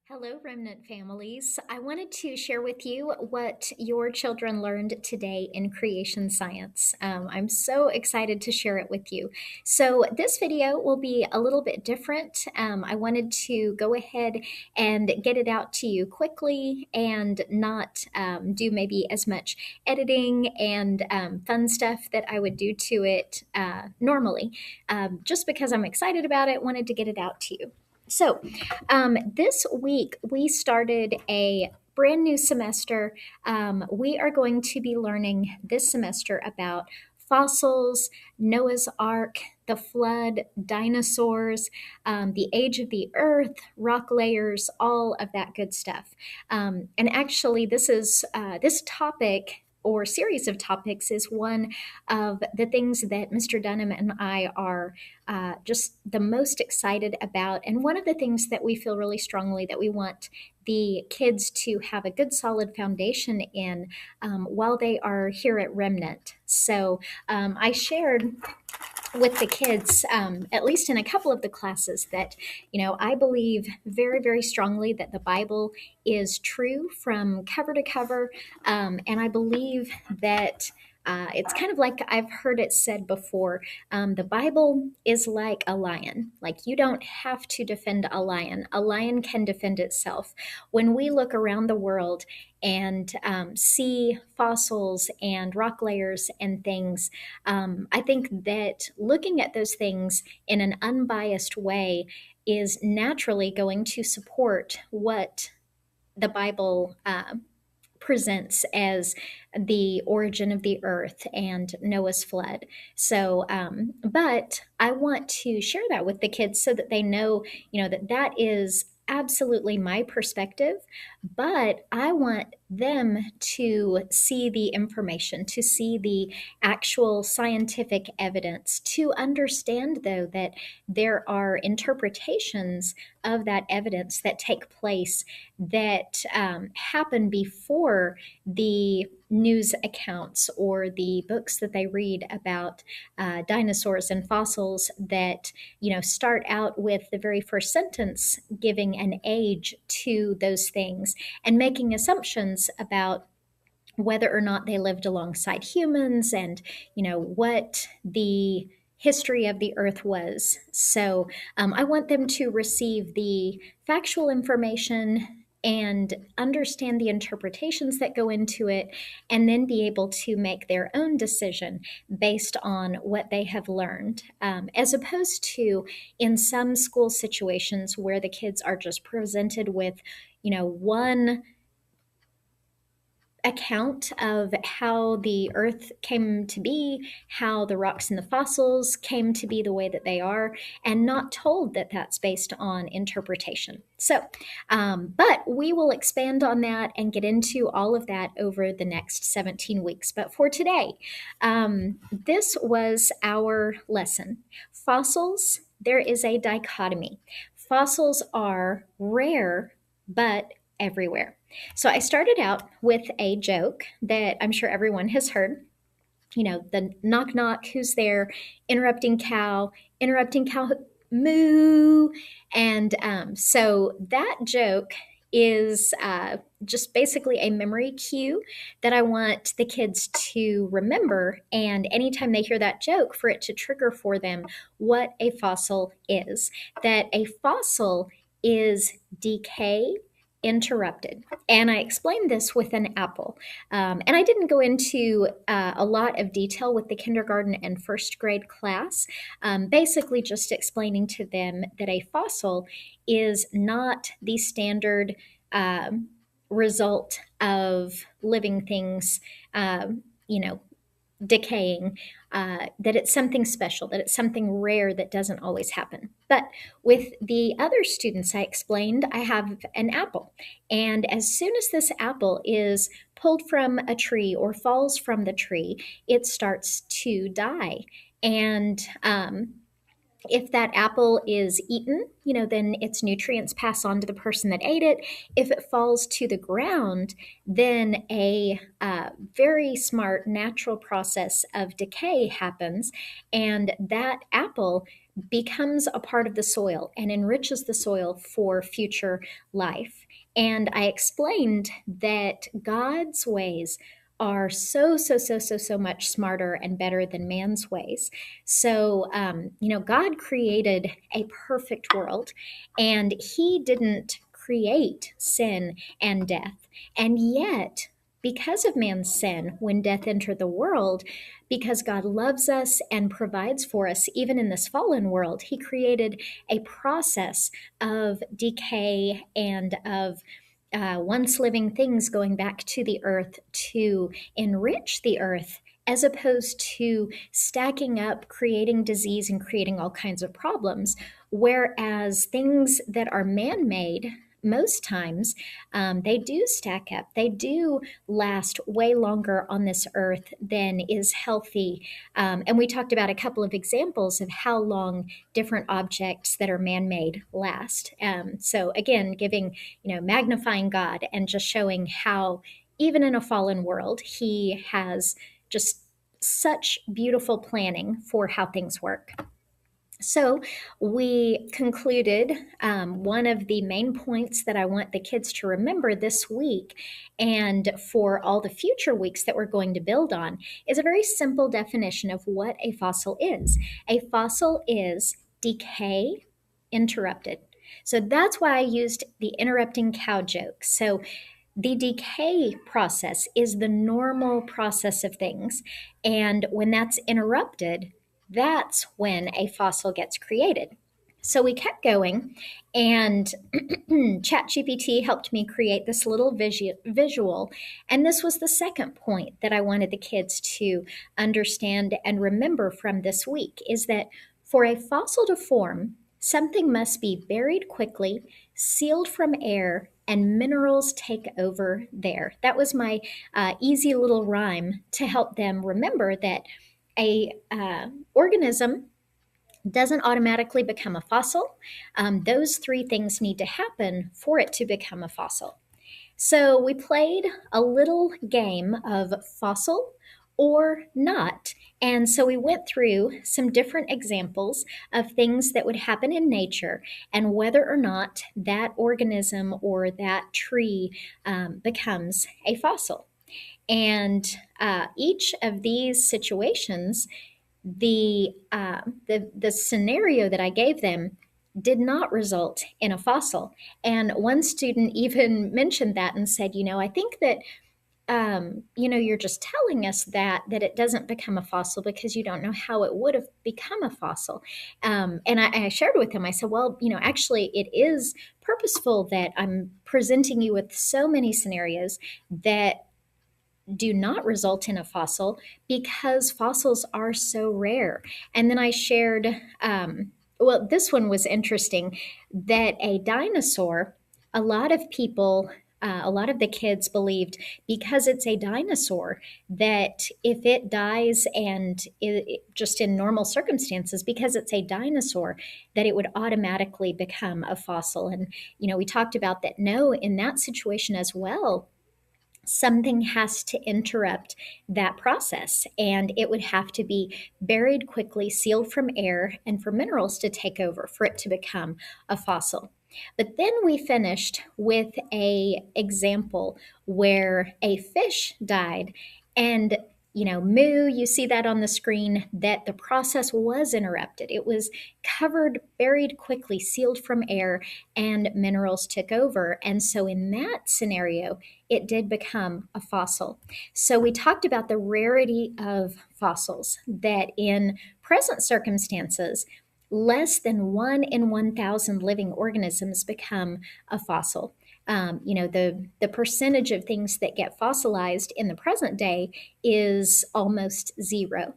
Hello, Remnant families. I wanted to share with you what your children learned today in creation science. I'm so excited to share it with you. So, this video will be a little bit different. I wanted to go ahead and get it out to you quickly and not do maybe as much editing and fun stuff that I would do to it normally. Just because I'm excited about it, wanted to get it out to you. So, this week we started a brand new semester. We are going to be learning this semester about fossils, Noah's Ark, the flood, dinosaurs, the age of the earth, rock layers, all of that good stuff. And actually, this topic or series of topics is one of the things that Mr. Dunham and I are just the most excited about. And one of the things that we feel really strongly that we want the kids to have a good solid foundation in while they are here at Remnant. So I shared with the kids, at least in a couple of the classes, that, I believe very, very strongly that the Bible is true from cover to cover. And I believe that it's kind of like I've heard it said before, the Bible is like a lion. Like, you don't have to defend a lion can defend itself. When we look around the world and see fossils and rock layers and things, I think that looking at those things in an unbiased way is naturally going to support what the Bible presents as the origin of the earth and Noah's flood. But I want to share that with the kids so that they know, that that is absolutely my perspective, but I want them to see the information, to see the actual scientific evidence, to understand, though, that there are interpretations of that evidence that take place that happen before the news accounts or the books that they read about dinosaurs and fossils that start out with the very first sentence giving an age to those things and making assumptions about whether or not they lived alongside humans and what the history of the earth was. So I want them to receive the factual information and understand the interpretations that go into it, and then be able to make their own decision based on what they have learned, as opposed to in some school situations where the kids are just presented with one account of how the earth came to be, how the rocks and the fossils came to be the way that they are, and not told that that's based on interpretation. But we will expand on that and get into all of that over the next 17 weeks. But for today, this was our lesson. Fossils, there is a dichotomy. Fossils are rare, but everywhere. So I started out with a joke that I'm sure everyone has heard. The knock knock, who's there? Interrupting cow, moo. And so that joke is just basically a memory cue that I want the kids to remember. And anytime they hear that joke, for it to trigger for them what a fossil is. That a fossil is decay interrupted. And I explained this with an apple. And I didn't go into a lot of detail with the kindergarten and first grade class, basically just explaining to them that a fossil is not the standard result of living things, you know, decaying, that it's something special, that it's something rare that doesn't always happen. But with the other students, I explained I have an apple. And as soon as this apple is pulled from a tree or falls from the tree, it starts to die. And if that apple is eaten, then its nutrients pass on to the person that ate it. If it falls to the ground, then a very smart natural process of decay happens, and that apple becomes a part of the soil and enriches the soil for future life. And I explained that God's ways are so much smarter and better than man's ways. So, God created a perfect world, and He didn't create sin and death. And yet, because of man's sin, when death entered the world, because God loves us and provides for us, even in this fallen world, He created a process of decay and of once living things going back to the earth to enrich the earth, as opposed to stacking up, creating disease, and creating all kinds of problems. Whereas things that are man made, most times, they do stack up. They do last way longer on this earth than is healthy. And we talked about a couple of examples of how long different objects that are man made last. So, again, magnifying God and just showing how, even in a fallen world, He has just such beautiful planning for how things work. So, we concluded one of the main points that I want the kids to remember this week and for all the future weeks that we're going to build on is a very simple definition of what a fossil is. A fossil is decay interrupted. So, that's why I used the interrupting cow joke. So, the decay process is the normal process of things. And when that's interrupted, that's when a fossil gets created. So we kept going, and ChatGPT helped me create this little visual. And this was the second point that I wanted the kids to understand and remember from this week is that for a fossil to form, something must be buried quickly, sealed from air, and minerals take over there. That was my easy little rhyme to help them remember that a organism doesn't automatically become a fossil. Those three things need to happen for it to become a fossil. So we played a little game of fossil or not. And so we went through some different examples of things that would happen in nature and whether or not that organism or that tree becomes a fossil. And each of these situations, the scenario that I gave them did not result in a fossil. And one student even mentioned that and said, I think that you're just telling us that it doesn't become a fossil because you don't know how it would have become a fossil. And I shared with him, I said, well, actually it is purposeful that I'm presenting you with so many scenarios that do not result in a fossil because fossils are so rare. And then I shared, this one was interesting, that a dinosaur, a lot of people, a lot of the kids believed because it's a dinosaur that if it dies and just in normal circumstances, because it's a dinosaur, that it would automatically become a fossil. And, we talked about that. No, in that situation as well, something has to interrupt that process, and it would have to be buried quickly, sealed from air, and for minerals to take over for it to become a fossil. But then we finished with a example where a fish died, and moo, you see that on the screen, that the process was interrupted. It was covered, buried quickly, sealed from air, and minerals took over. And so in that scenario, it did become a fossil. So we talked about the rarity of fossils, that in present circumstances, less than 1 in 1,000 living organisms become a fossil. The percentage of things that get fossilized in the present day is almost zero.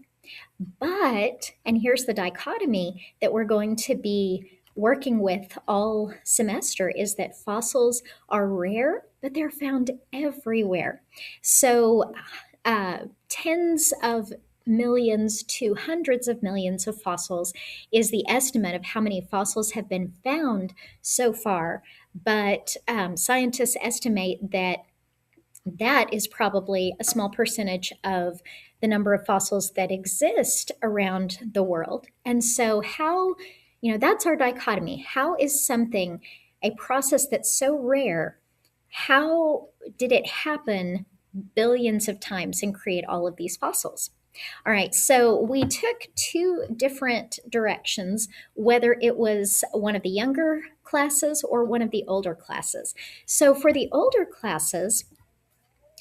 But, and here's the dichotomy that we're going to be working with all semester, is that fossils are rare, but they're found everywhere. So tens of millions to hundreds of millions of fossils is the estimate of how many fossils have been found so far. But scientists estimate that that is probably a small percentage of the number of fossils that exist around the world. And so, how, that's our dichotomy. How is something, a process that's so rare, how did it happen billions of times and create all of these fossils? All right, so we took two different directions, whether it was one of the younger classes or one of the older classes. So for the older classes,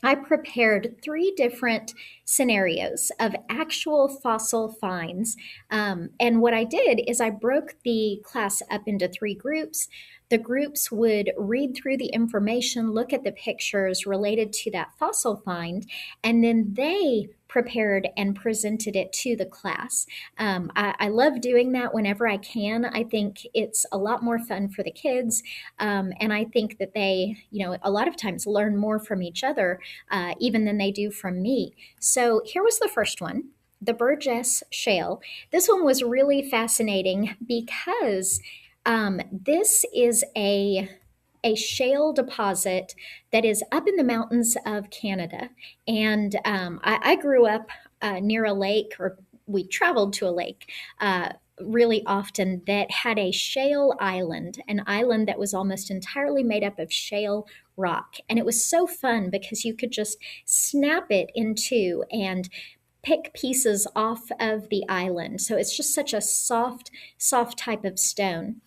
I prepared three different scenarios of actual fossil finds. And what I did is I broke the class up into three groups. The groups would read through the information, look at the pictures related to that fossil find, and then they prepared and presented it to the class. I love doing that whenever I can. I think it's a lot more fun for the kids. And I think that they, a lot of times learn more from each other even than they do from me. So here was the first one, the Burgess Shale. This one was really fascinating because this is a shale deposit that is up in the mountains of Canada. And I grew up near a lake, or we traveled to a lake really often, that had a shale island, an island that was almost entirely made up of shale rock. And it was so fun because you could just snap it in two and pick pieces off of the island. So it's just such a soft type of stone.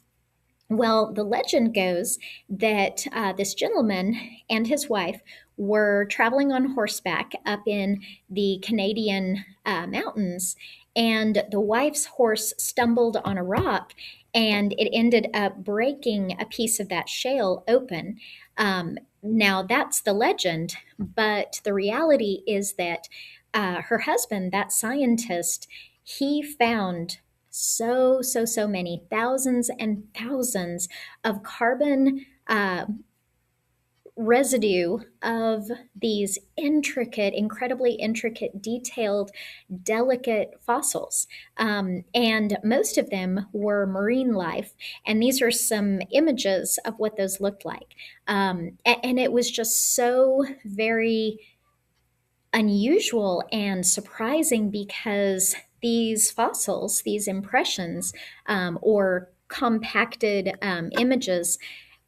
Well, the legend goes that this gentleman and his wife were traveling on horseback up in the Canadian mountains, and the wife's horse stumbled on a rock and it ended up breaking a piece of that shale open. Now, that's the legend, but the reality is that her husband, that scientist, he found so many thousands and thousands of carbon residue of these intricate, incredibly intricate, detailed, delicate fossils. And most of them were marine life. And these are some images of what those looked like. And it was just so very unusual and surprising because these fossils, these impressions, or compacted images,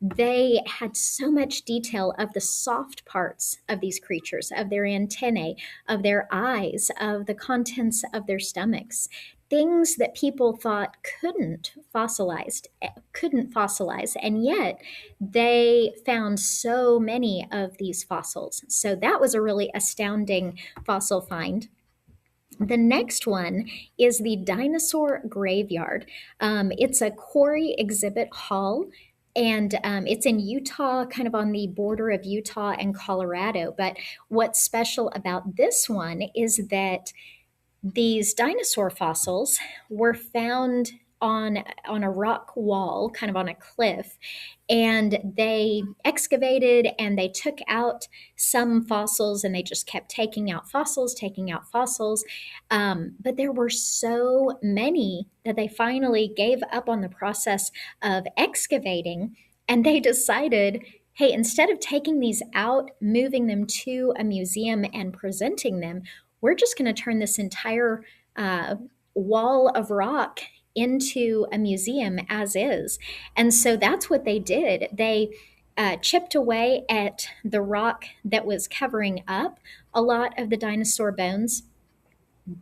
they had so much detail of the soft parts of these creatures, of their antennae, of their eyes, of the contents of their stomachs. Things that people thought couldn't fossilize, and yet they found so many of these fossils. So that was a really astounding fossil find. The next one is the dinosaur graveyard. It's a quarry exhibit hall, and it's in Utah, kind of on the border of Utah and Colorado. But what's special about this one is that these dinosaur fossils were found on a rock wall, kind of on a cliff, and they excavated and they took out some fossils and they just kept taking out fossils. But there were so many that they finally gave up on the process of excavating, and they decided, hey, instead of taking these out, moving them to a museum and presenting them, we're just going to turn this entire wall of rock into a museum as is. And so that's what they did. They chipped away at the rock that was covering up a lot of the dinosaur bones,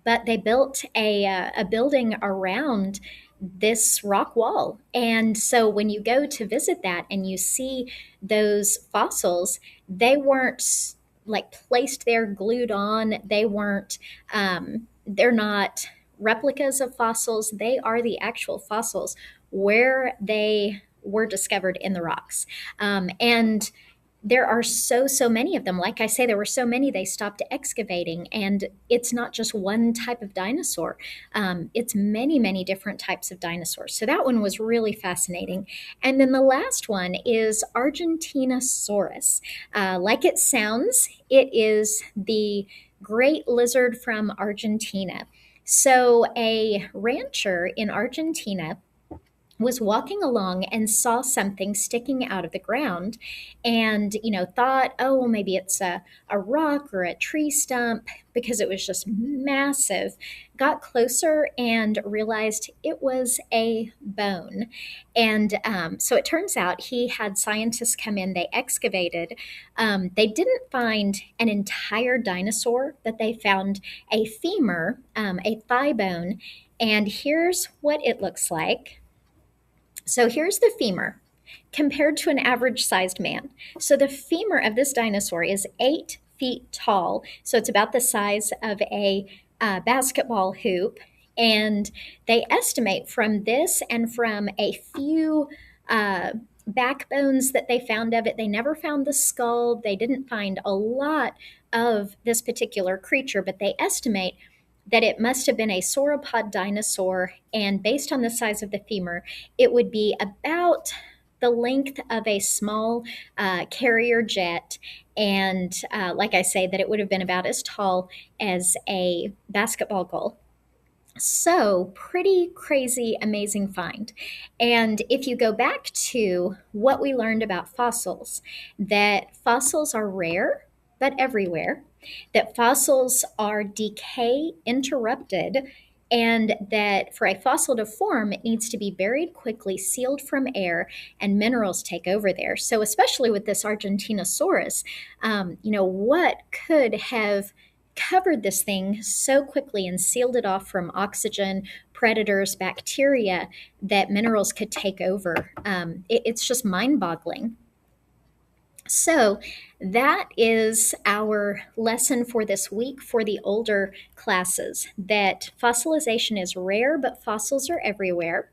but they built a building around this rock wall. And so when you go to visit that and you see those fossils, they weren't like placed there, glued on. They're not replicas of fossils. They are the actual fossils where they were discovered in the rocks. And there are so many of them. Like I say, there were so many they stopped excavating, and it's not just one type of dinosaur. It's many different types of dinosaurs. So that one was really fascinating. And then the last one is Argentinosaurus. Like it sounds, it is the great lizard from Argentina. So a rancher in Argentina was walking along and saw something sticking out of the ground and thought, oh well, maybe it's a rock or a tree stump, because it was just massive. Got closer and realized it was a bone. And so it turns out he had scientists come in, they excavated. They didn't find an entire dinosaur, but they found a femur, a thigh bone. And here's what it looks like. So here's the femur compared to an average sized man. So the femur of this dinosaur is 8 feet tall. So it's about the size of a basketball hoop. And they estimate from this and from a few backbones that they found of it, they never found the skull. They didn't find a lot of this particular creature, but they estimate that it must have been a sauropod dinosaur. And based on the size of the femur, it would be about the length of a small carrier jet. And like I say, that it would have been about as tall as a basketball goal. So, pretty crazy, amazing find. And if you go back to what we learned about fossils, that fossils are rare but everywhere, that fossils are decay interrupted, and that for a fossil to form, it needs to be buried quickly, sealed from air, and minerals take over there. So, especially with this Argentinosaurus, what could have covered this thing so quickly and sealed it off from oxygen, predators, bacteria, that minerals could take over? It's just mind boggling. So, that is our lesson for this week for the older classes, that fossilization is rare, but fossils are everywhere.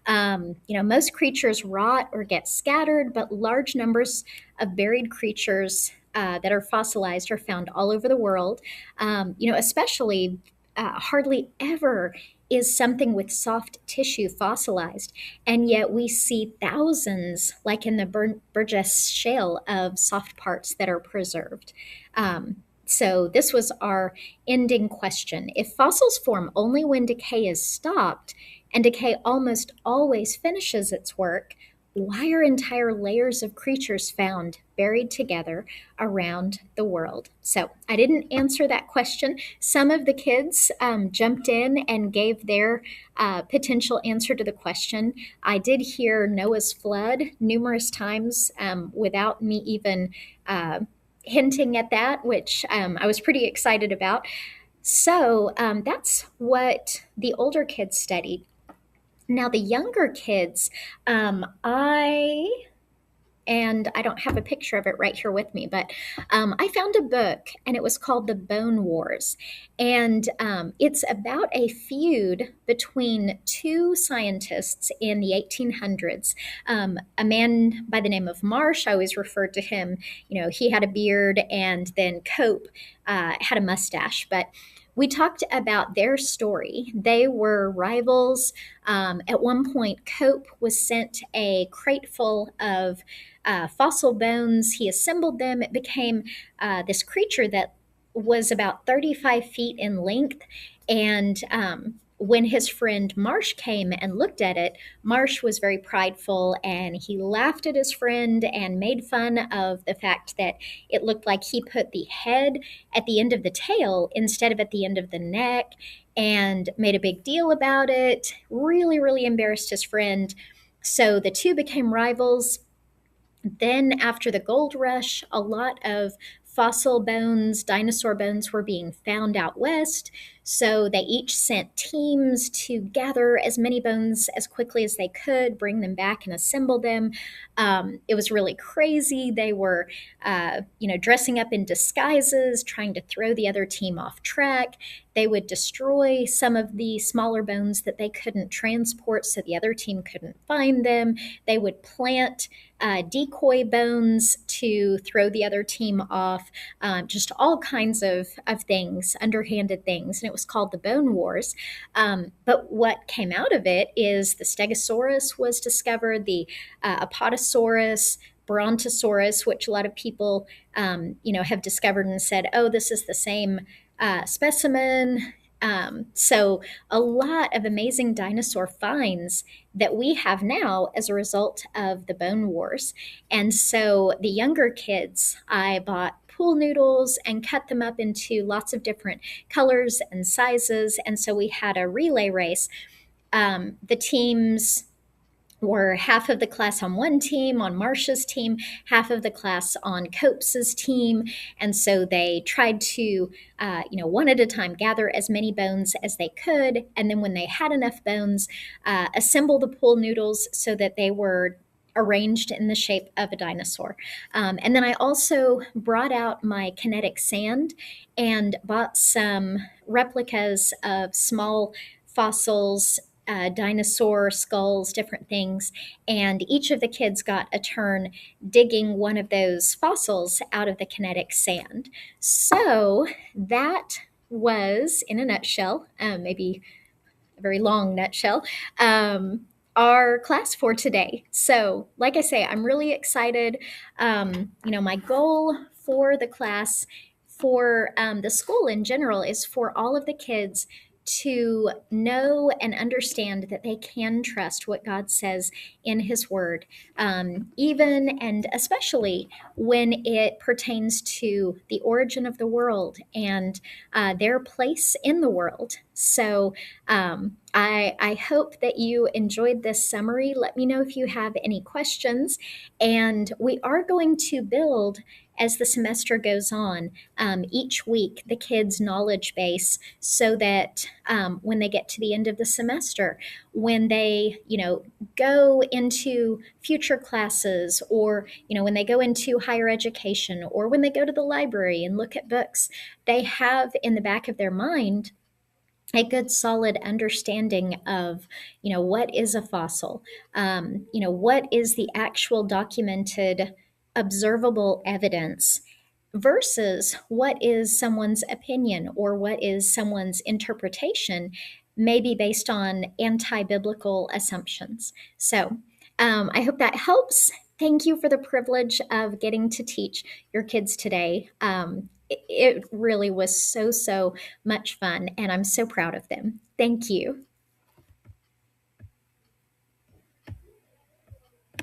Most creatures rot or get scattered, but large numbers of buried creatures that are fossilized are found all over the world. Especially hardly ever is something with soft tissue fossilized, and yet we see thousands, like in the Burgess Shale, of soft parts that are preserved. So this was our ending question. If fossils form only when decay is stopped, and decay almost always finishes its work, why are entire layers of creatures found buried together around the world? So I didn't answer that question. Some of the kids jumped in and gave their potential answer to the question. I did hear Noah's flood numerous times without me even hinting at that, which I was pretty excited about. So that's what the older kids studied. Now, the younger kids, I don't have a picture of it right here with me, but I found a book, and it was called The Bone Wars. And it's about a feud between two scientists in the 1800s. A man by the name of Marsh, I always referred to him, he had a beard, and then Cope had a mustache. But we talked about their story. They were rivals. At one point, Cope was sent a crate full of fossil bones. He assembled them. It became this creature that was about 35 feet in length. And when his friend Marsh came and looked at it, Marsh was very prideful, and he laughed at his friend and made fun of the fact that it looked like he put the head at the end of the tail instead of at the end of the neck, and made a big deal about it. Really, really embarrassed his friend. So the two became rivals. Then, after the gold rush, a lot of fossil bones, dinosaur bones, were being found out west. So they each sent teams to gather as many bones as quickly as they could, bring them back and assemble them. It was really crazy. They were, dressing up in disguises, trying to throw the other team off track. They would destroy some of the smaller bones that they couldn't transport, so the other team couldn't find them. They would plant decoy bones to throw the other team off, just all kinds of things, underhanded things. And it was called the Bone Wars. But what came out of it is the Stegosaurus was discovered, the Apatosaurus, Brontosaurus, which a lot of people, have discovered and said, oh, this is the same specimen. So a lot of amazing dinosaur finds that we have now as a result of the bone wars. And so the younger kids, I bought pool noodles and cut them up into lots of different colors and sizes. And so we had a relay race. The teams were half of the class on one team, on Marcia's team, half of the class on Copes's team. And so they tried to, one at a time, gather as many bones as they could. And then when they had enough bones, assemble the pool noodles so that they were arranged in the shape of a dinosaur. And then I also brought out my kinetic sand and bought some replicas of small fossils, dinosaur skulls, different things. And each of the kids got a turn digging one of those fossils out of the kinetic sand. So that was, in a nutshell, maybe a very long nutshell, our class for today. So, like I say, I'm really excited. My goal for the class, for the school in general, is for all of the kids to know and understand that they can trust what God says in His Word, even and especially when it pertains to the origin of the world and their place in the world. So, I hope that you enjoyed this summary. Let me know if you have any questions. And we are going to build, as the semester goes on, each week the kids' knowledge base so that when they get to the end of the semester, when they, go into future classes, or, when they go into higher education, or when they go to the library and look at books, they have in the back of their mind a good solid understanding of what is a fossil, what is the actual documented observable evidence versus what is someone's opinion or what is someone's interpretation, maybe based on anti-biblical assumptions. So I hope that helps. Thank you for the privilege of getting to teach your kids today. It really was so much fun, and I'm so proud of them. Thank you.